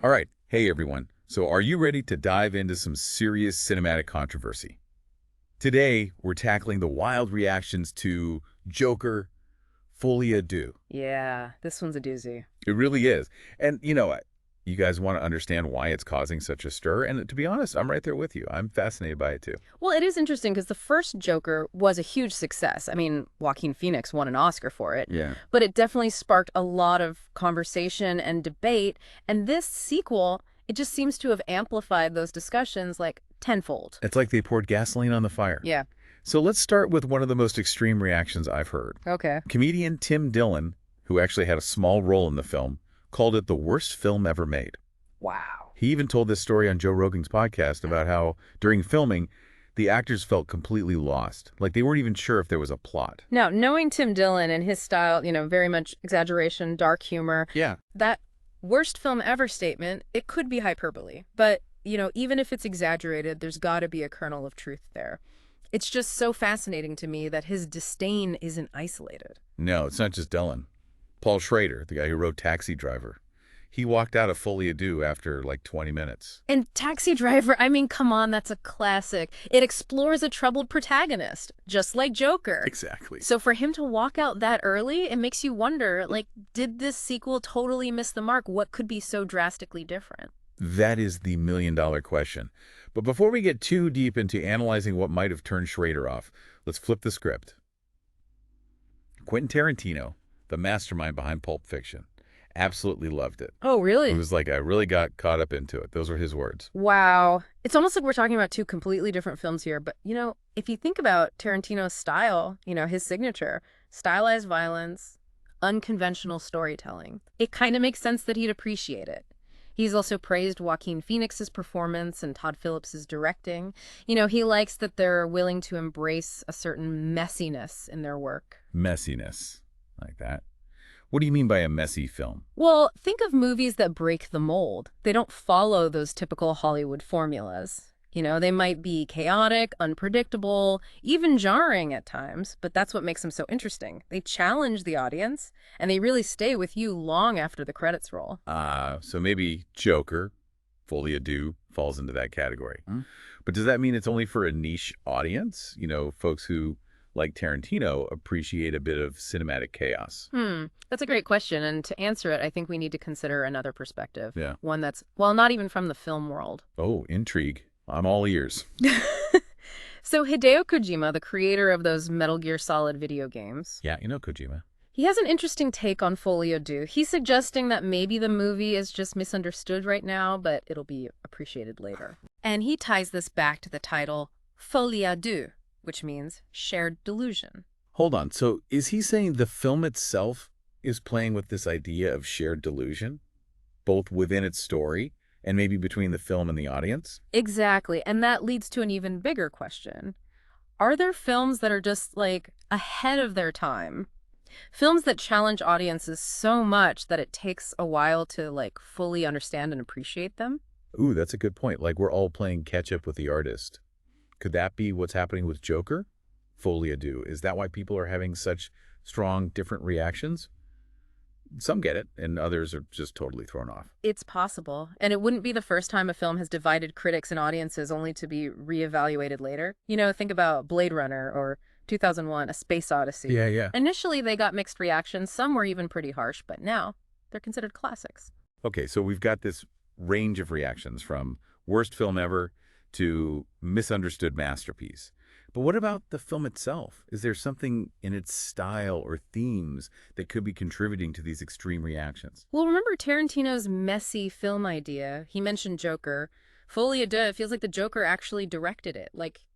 All right. Hey, everyone. So are you ready to dive into some serious cinematic controversy? Today, we're tackling the wild reactions to Joker, Folie Deux. Yeah, this one's a doozy. It really is. And, you guys want to understand why it's causing such a stir. And to be honest, I'm right there with you. I'm fascinated by it, too. Well, it is interesting because the first Joker was a huge success. I mean, Joaquin Phoenix won an Oscar for it, Yeah. but it definitely sparked a lot of conversation and debate. And this sequel, it just seems to have amplified those discussions like tenfold. It's like they poured gasoline on the fire. Yeah. So let's start with one of the most extreme reactions I've heard. Okay. Comedian Tim Dillon, who actually had a small role in the film, called it the worst film ever made. Wow. He even told this story on Joe Rogan's podcast about how, during filming, the actors felt completely lost. Like they weren't even sure if there was a plot. Now, knowing Tim Dillon and his style, very much exaggeration, dark humor, Yeah. that worst film ever statement, it could be hyperbole. But, even if it's exaggerated, there's got to be a kernel of truth there. It's just so fascinating to me that his disdain isn't isolated. No, it's not just Dillon. Paul Schrader, the guy who wrote Taxi Driver, he walked out of Folie Deux after like 20 minutes. And Taxi Driver, I mean, come on, that's a classic. It explores a troubled protagonist, just like Joker. Exactly. So for him to walk out that early, it makes you wonder, did this sequel totally miss the mark? What could be so drastically different? That is the million-dollar question. But before we get too deep into analyzing what might have turned Schrader off, let's flip the script. Quentin Tarantino, the mastermind behind Pulp Fiction, absolutely loved it. Oh, really? It was like I really got caught up into it. Those were his words. Wow. It's almost like we're talking about two completely different films here. But, if you think about Tarantino's style, his signature, stylized violence, unconventional storytelling, it kind of makes sense that he'd appreciate it. He's also praised Joaquin Phoenix's performance and Todd Phillips's directing. He likes that they're willing to embrace a certain messiness in their work. Messiness. Like that. What do you mean by a messy film? Well, think of movies that break the mold. They don't follow those typical Hollywood formulas. They might be chaotic, unpredictable, even jarring at times, but that's what makes them so interesting. They challenge the audience, and they really stay with you long after the credits roll. So maybe Joker, Folie Deux, falls into that category. But does that mean it's only for a niche audience? Folks who, like Tarantino, appreciate a bit of cinematic chaos. That's a great question, and to answer it, I think we need to consider another perspective. Yeah. One that's, well, not even from the film world. Oh, intrigue. I'm all ears. So Hideo Kojima, the creator of those Metal Gear Solid video games, Yeah, Kojima. he has an interesting take on Folie Deux. He's suggesting that maybe the movie is just misunderstood right now, but it'll be appreciated later. And he ties this back to the title Folie Deux, which means shared delusion. Hold on. So is he saying the film itself is playing with this idea of shared delusion, both within its story and maybe between the film and the audience? Exactly, and that leads to an even bigger question. Are there films that are just, ahead of their time? Films that challenge audiences so much that it takes a while to, fully understand and appreciate them? Ooh, that's a good point. Like we're all playing catch up with the artist. Could that be what's happening with Joker? Folie Deux. Is that why people are having such strong, different reactions? Some get it, and others are just totally thrown off. It's possible, and it wouldn't be the first time a film has divided critics and audiences only to be reevaluated later. Think about Blade Runner or 2001, A Space Odyssey. Yeah. Initially, they got mixed reactions. Some were even pretty harsh, but now they're considered classics. Okay, so we've got this range of reactions from worst film ever to misunderstood masterpiece. But what about the film itself? Is there something in its style or themes that could be contributing to these extreme reactions? Well, remember Tarantino's messy film idea? He mentioned Joker. Folie Deux, it feels like the Joker actually directed it,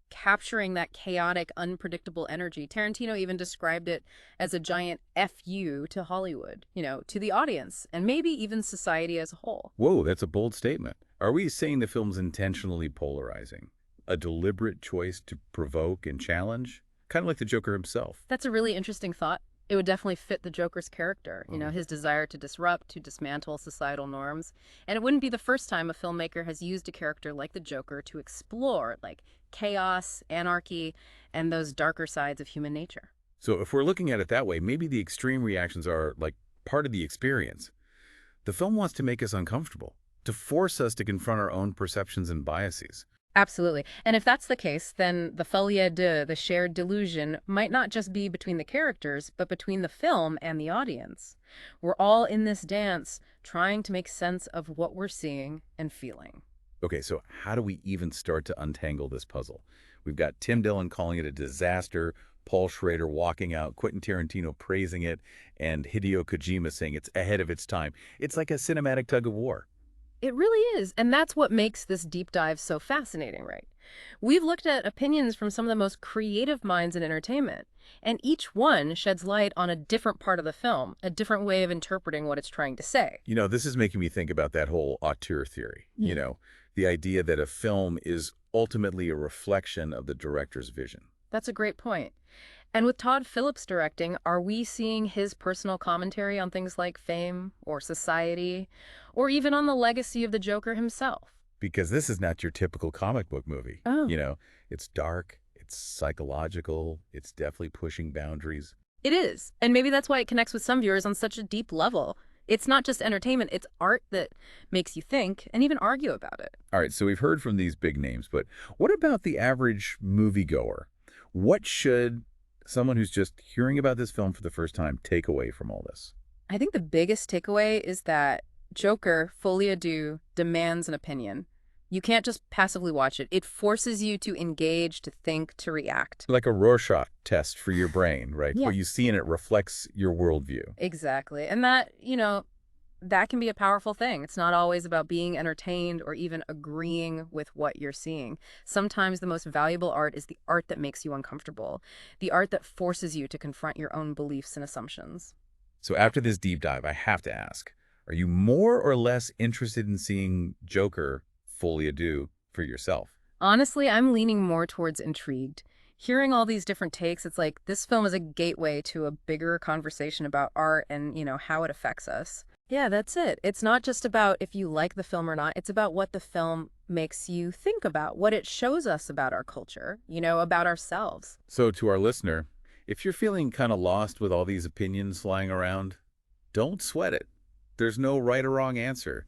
capturing that chaotic, unpredictable energy. Tarantino even described it as a giant FU to Hollywood, to the audience, and maybe even society as a whole. Whoa, that's a bold statement. Are we saying the film's intentionally polarizing? A deliberate choice to provoke and challenge? Kind of like the Joker himself. That's a really interesting thought. It would definitely fit the Joker's character, his desire to disrupt, to dismantle societal norms. And it wouldn't be the first time a filmmaker has used a character like the Joker to explore, chaos, anarchy, and those darker sides of human nature. So if we're looking at it that way, maybe the extreme reactions are part of the experience. The film wants to make us uncomfortable, to force us to confront our own perceptions and biases. Absolutely. And if that's the case, then the folie deux, the shared delusion, might not just be between the characters, but between the film and the audience. We're all in this dance trying to make sense of what we're seeing and feeling. Okay, so how do we even start to untangle this puzzle? We've got Tim Dillon calling it a disaster, Paul Schrader walking out, Quentin Tarantino praising it, and Hideo Kojima saying it's ahead of its time. It's like a cinematic tug of war. It really is, and that's what makes this deep dive so fascinating, right? We've looked at opinions from some of the most creative minds in entertainment, and each one sheds light on a different part of the film, a different way of interpreting what it's trying to say. This is making me think about that whole auteur theory, the idea that a film is ultimately a reflection of the director's vision. That's a great point. And with Todd Phillips directing, are we seeing his personal commentary on things like fame or society, or even on the legacy of the Joker himself? Because this is not your typical comic book movie. Oh. It's dark, it's psychological, it's definitely pushing boundaries. It is. And maybe that's why it connects with some viewers on such a deep level. It's not just entertainment, it's art that makes you think and even argue about it. All right, so we've heard from these big names, but what about the average moviegoer? What should someone who's just hearing about this film for the first time take away from all this? I think the biggest takeaway is that Joker, Folie Deux, demands an opinion. You can't just passively watch it. It forces you to engage, to think, to react. Like a Rorschach test for your brain, right? Yeah. What you see in it reflects your worldview. Exactly. And that can be a powerful thing. It's not always about being entertained or even agreeing with what you're seeing. Sometimes the most valuable art is the art that makes you uncomfortable, the art that forces you to confront your own beliefs and assumptions. So after this deep dive, I have to ask, are you more or less interested in seeing Joker, Folie Deux, for yourself? Honestly, I'm leaning more towards intrigued. Hearing all these different takes, it's like this film is a gateway to a bigger conversation about art and, how it affects us. Yeah, that's it. It's not just about if you like the film or not. It's about what the film makes you think about, what it shows us about our culture, about ourselves. So to our listener, if you're feeling kind of lost with all these opinions flying around, don't sweat it. There's no right or wrong answer.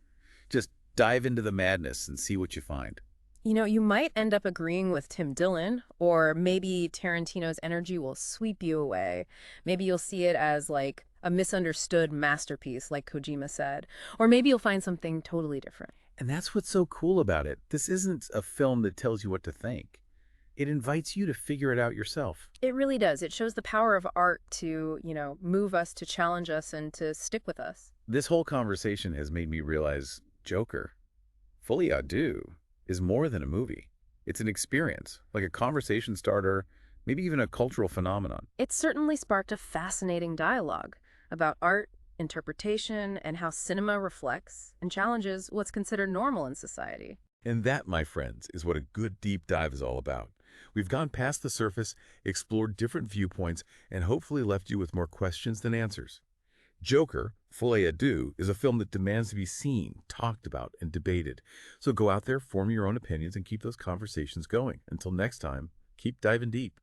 Just dive into the madness and see what you find. You might end up agreeing with Tim Dillon, or maybe Tarantino's energy will sweep you away. Maybe you'll see it as like a misunderstood masterpiece, like Kojima said. Or maybe you'll find something totally different. And that's what's so cool about it. This isn't a film that tells you what to think. It invites you to figure it out yourself. It really does. It shows the power of art to, move us, to challenge us, and to stick with us. This whole conversation has made me realize Joker, Folie Deux, is more than a movie. It's an experience, like a conversation starter, maybe even a cultural phenomenon. It certainly sparked a fascinating dialogue about art, interpretation, and how cinema reflects and challenges what's considered normal in society. And that, my friends, is what a good deep dive is all about. We've gone past the surface, explored different viewpoints, and hopefully left you with more questions than answers. Joker, Folie Deux, is a film that demands to be seen, talked about, and debated. So go out there, form your own opinions, and keep those conversations going. Until next time, keep diving deep.